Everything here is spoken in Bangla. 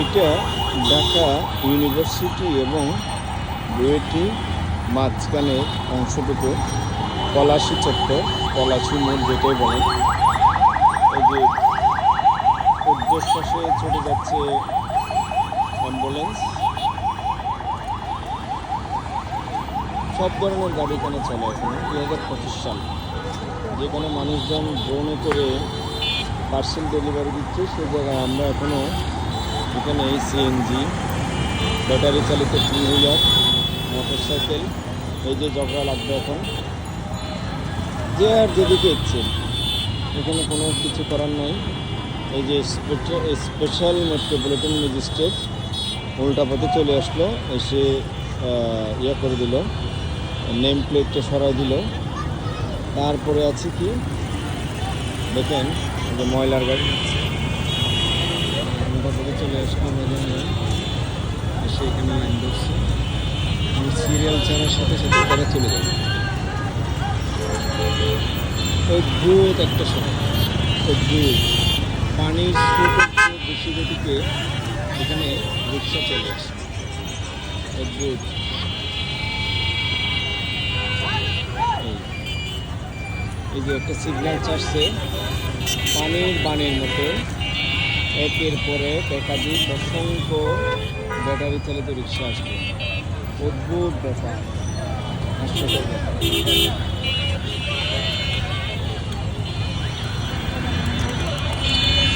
এটা ঢাকা ইউনিভার্সিটি এবং বুয়েটের মাঝখানে অংশটুকু পলাশী চত্বর, পলাশী মোড় যেটাই বলেন। এই যে উর্ধ্বশ্বাসে চলে যাচ্ছে অ্যাম্বুলেন্স, সব ধরনের গাড়ি এখানে চলে। এখানে 2025 সাল, যেখানে মানুষজন ড্রোনে করে পার্সেল ডেলিভারি দিচ্ছে, সেই জায়গায় আমরা এখনও এখানে সিএনজি, ব্যাটারি চালিত টু হুইলার, মোটরসাইকেল, এই যে ঝগড়া লাগবে এখন, যে আর যেদিকে ইচ্ছে, এখানে কোনো কিছু করার নাই। এই যে স্পেশাল মেট্রোপলিটন ম্যাজিস্ট্রেট উল্টা পথে চলে আসলো, এসে ইয়ে করে দিল, নেম প্লেটটা সরাই দিল। তারপরে আছে কি দেখেন, যে ময়লার গাড়ি উল্টা পথে চলে আসলো, এসে এখানে লাইন ধরছে। সিরিয়াল ছাড়ার সাথে সাথে তারা চলে যাবে। অদ্ভুত একটা সময়, অদ্ভুত পানির স্রোত বেশি গতিতে এখানে রিক্সা চলে আসে, অদ্ভুত। এই যে একটা সিগন্যাল চাষছে পানির বানের মতো, একের পরে একাধিক অসংখ্য ব্যাটারি চালিত রিক্সা আসবে। অদ্ভুত ব্যাপার, হাস্যকর ব্যাপার।